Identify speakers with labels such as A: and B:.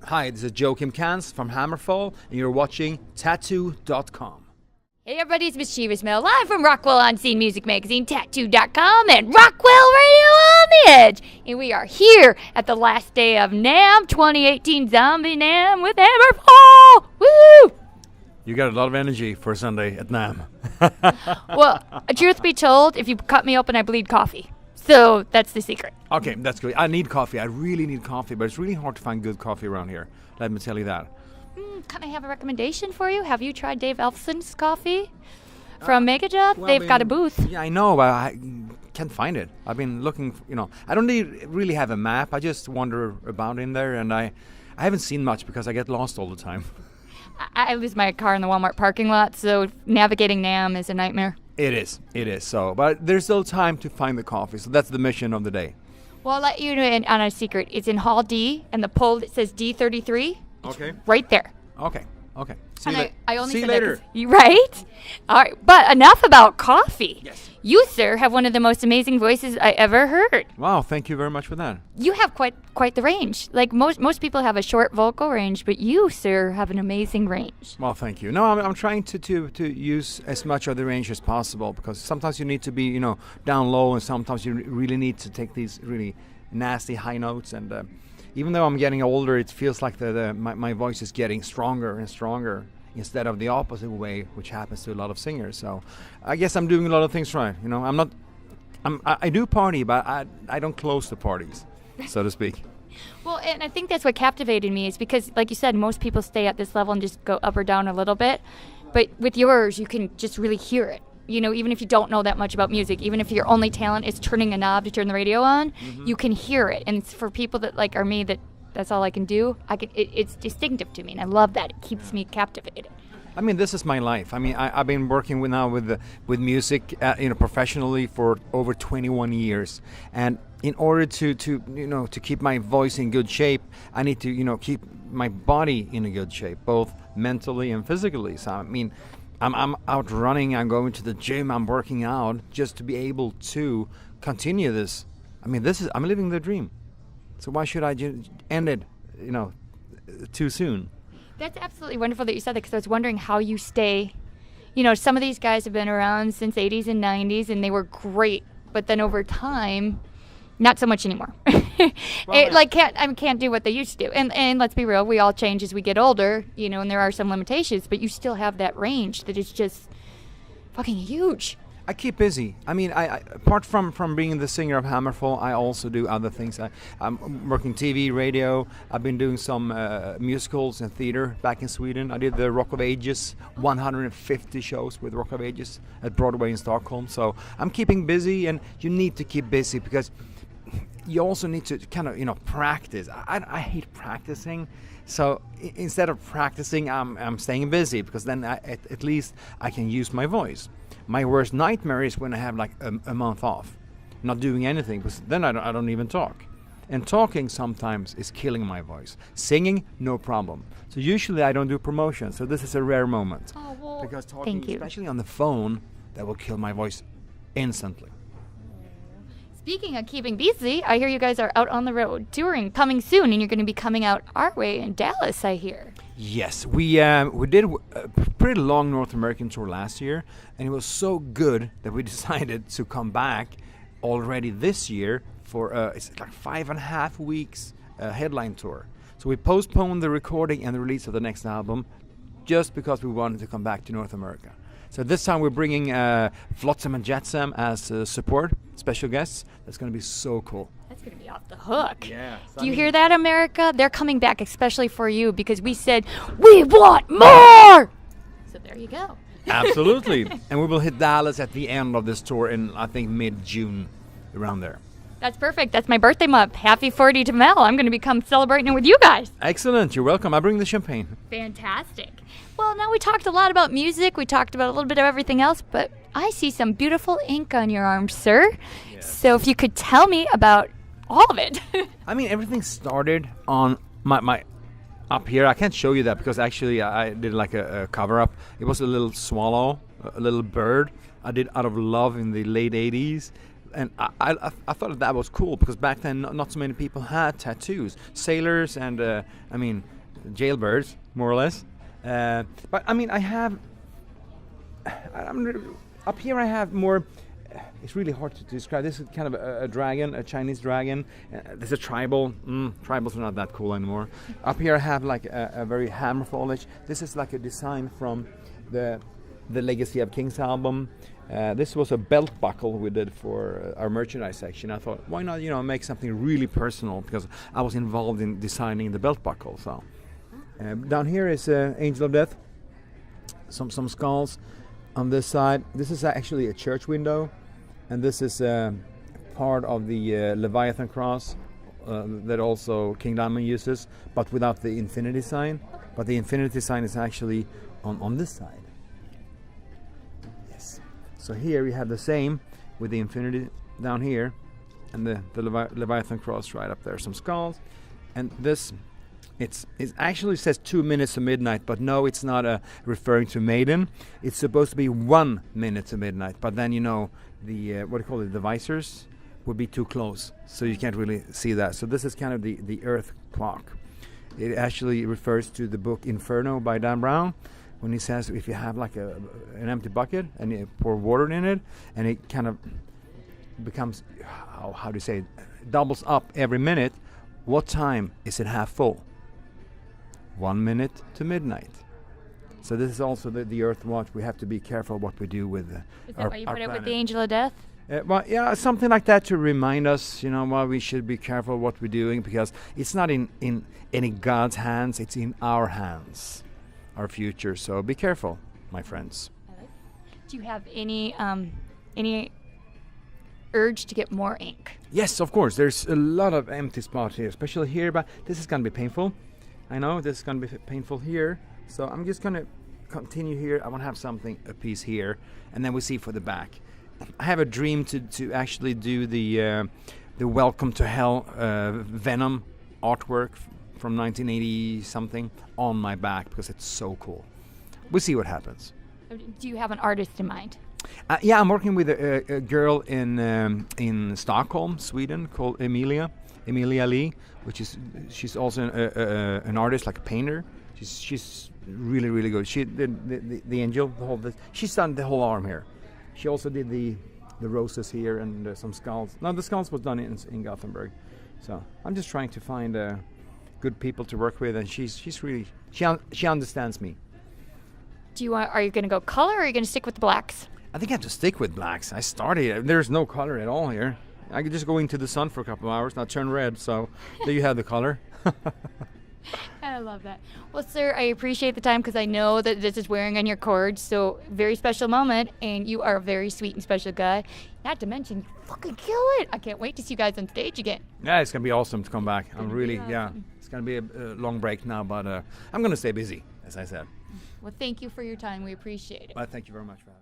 A: Hi, this is Joacim Cans from HammerFall, and you're watching Tattoo.com.
B: Hey everybody, it's Mischievous Mel, live from Rockwell UnScene music magazine, Tattoo.com, and Rockwell Radio on the Edge. And we are here at the last day of NAMM 2018 Zombie NAMM with HammerFall. Woo!
A: You got a lot of energy for Sunday at NAMM.
B: Well, truth be told, if you cut me open, I bleed coffee. So that's the secret.
A: Okay, that's good. I need coffee. I really need coffee, but it's really hard to find good coffee around here. Let me tell you that.
B: Can I have a recommendation for you? Have you tried Dave Elfson's coffee from Megajob?
A: Well,
B: They've got a booth.
A: Yeah, I know, but I can't find it. I've been looking, I don't really have a map. I just wander about in there, and I haven't seen much because I get lost all the time.
B: I lose my car in the Walmart parking lot, so navigating NAMM is a nightmare.
A: It is. So, but there's still time to find the coffee, so that's the mission of the day.
B: Well, I'll let you know on a secret. It's in Hall D, and the pole that says D33.
A: Okay.
B: Right there.
A: Okay. See
B: And
A: you,
B: I only
A: see you
B: said
A: later.
B: Right? All right. But enough about coffee.
A: Yes.
B: You, sir, have one of the most amazing voices I ever heard.
A: Wow, thank you very much for that.
B: You have quite the range. Like most people have a short vocal range, but you, sir, have an amazing range.
A: Well, thank you. No, I'm trying to use as much of the range as possible, because sometimes you need to be, down low, and sometimes you really need to take these really nasty high notes. And even though I'm getting older, it feels like my voice is getting stronger and stronger, instead of the opposite way, which happens to a lot of singers. So I guess I'm doing a lot of things right. I do party, but I don't close the parties, so to speak.
B: Well, and I think that's what captivated me, is because, like you said, most people stay at this level and just go up or down a little bit. But with yours, you can just really hear it. Even if you don't know that much about music, even if your only talent is turning a knob to turn the radio on, you can hear it. And it's for people that are me, that's all I can do. It's distinctive to me, and I love that. It keeps me captivated.
A: I mean, this is my life. I mean, I've been working with music, professionally for over 21 years, and in order to keep my voice in good shape, I need to keep my body in a good shape, both mentally and physically. So I mean, I'm out running, I'm going to the gym, I'm working out just to be able to continue this. I mean, I'm living the dream. So why should I end it, too soon?
B: That's absolutely wonderful that you said that, because I was wondering how you stay. Some of these guys have been around since 80s and 90s, and they were great. But then over time, not so much anymore. Can't do what they used to do. And let's be real, we all change as we get older, and there are some limitations. But you still have that range that is just fucking huge.
A: I keep busy. I mean, I apart from being the singer of HammerFall, I also do other things. I'm working TV, radio. I've been doing some musicals and theater back in Sweden. I did the Rock of Ages, 150 shows with Rock of Ages at Broadway in Stockholm. So I'm keeping busy, and you need to keep busy, because you also need to kind of practice. I hate practicing. So instead of practicing, I'm staying busy, because then at least I can use my voice. My worst nightmare is when I have like a month off, not doing anything, because then I don't even talk. And talking sometimes is killing my voice. Singing, no problem. So usually I don't do promotion, so this is a rare moment.
B: Oh, well,
A: because talking,
B: thank you.
A: especially on the phone, that will kill my voice instantly.
B: Speaking of keeping busy, I hear you guys are out on the road touring, coming soon, and you're going to be coming out our way in Dallas, I hear.
A: Yes, we did a pretty long North American tour last year, and it was so good that we decided to come back already this year for it's like 5.5 weeks headline tour. So we postponed the recording and the release of the next album just because we wanted to come back to North America. So this time we're bringing Flotsam and Jetsam as support, special guests. That's going to be so cool.
B: That's going to be off the hook.
A: Yeah.
B: Do you hear that, America? They're coming back especially for you, because we said, we want more! So there you go.
A: Absolutely. And we will hit Dallas at the end of this tour in, I think, mid-June, around there.
B: That's perfect. That's my birthday month. Happy 40 to Mel. I'm going to be celebrating it with you guys.
A: Excellent. You're welcome. I bring the champagne.
B: Fantastic. Well, now we talked a lot about music. We talked about a little bit of everything else, but I see some beautiful ink on your arm, sir. Yes. So if you could tell me about all of it.
A: I mean, everything started on my up here. I can't show you that because actually I did like a cover-up. It was a little swallow, a little bird. I did out of love in the late 80s. and I thought that was cool because back then not so many people had tattoos. Sailors and I mean jailbirds, more or less. But I mean I have. Up here I have more. It's really hard to describe. This is kind of a dragon, a Chinese dragon. There's a tribal. Tribals are not that cool anymore. Up here I have like a very HammerFall-ish. This is like a design from the Legacy of Kings album. This was a belt buckle we did for our merchandise section. I thought, why not, make something really personal, because I was involved in designing the belt buckle. So down here is Angel of Death. Some skulls on this side. This is actually a church window. And this is part of the Leviathan cross that also King Diamond uses, but without the infinity sign. But the infinity sign is actually on this side. Yes. So here we have the same with the infinity down here, and the Leviathan cross right up there. Some skulls, and this it actually says 2 minutes to midnight, but no, it's not referring to Maiden. It's supposed to be 1 minute to midnight, but then the what do you call it? The visors would be too close, so you can't really see that. So this is kind of the Earth clock. It actually refers to the book Inferno by Dan Brown, when he says if you have like an empty bucket and you pour water in it, and it kind of becomes, how do you say it, doubles up every minute, what time is it half full? 1 minute to midnight. So this is also the Earth Watch. We have to be careful what we do with
B: Is that why you put it with the Angel of Death?
A: Well, yeah, something like that to remind us, why we should be careful what we're doing, because it's not in any God's hands, it's in our hands, our future. So be careful, my friends.
B: Do you have any urge to get more ink?
A: Yes, of course. There's a lot of empty spots here, especially here, but this is going to be painful. I know this is going to be painful here. So I'm just going to continue here. I want to have a piece here, and then we'll see for the back. I have a dream to actually do the Welcome to Hell Venom artwork from 1980 something on my back, because it's so cool. We'll see what happens.
B: Do you have an artist in mind?
A: Yeah, I'm working with a girl in Stockholm, Sweden, called Emilia Lee, she's also an artist, like a painter. She's really, really good. She did the angel, she's done the whole arm here. She also did the roses here and some skulls. No, the skulls was done in Gothenburg. So I'm just trying to find good people to work with, and she's really, she understands me.
B: Are you going to go color, or are you going to stick with the blacks?
A: I think I have to stick with blacks. I started, there's no color at all here. I could just go into the sun for a couple of hours, not turn red, so there you have the color.
B: I love that. Well, sir, I appreciate the time, because I know that this is wearing on your cord, so very special moment, and you are a very sweet and special guy. Not to mention, you fucking kill it. I can't wait to see you guys on stage again.
A: Yeah, it's going to be awesome to come back. I'm really, awesome. It's going to be a long break now, but I'm going to stay busy, as I said.
B: Well, thank you for your time. We appreciate it.
A: Well, thank you very much for having me.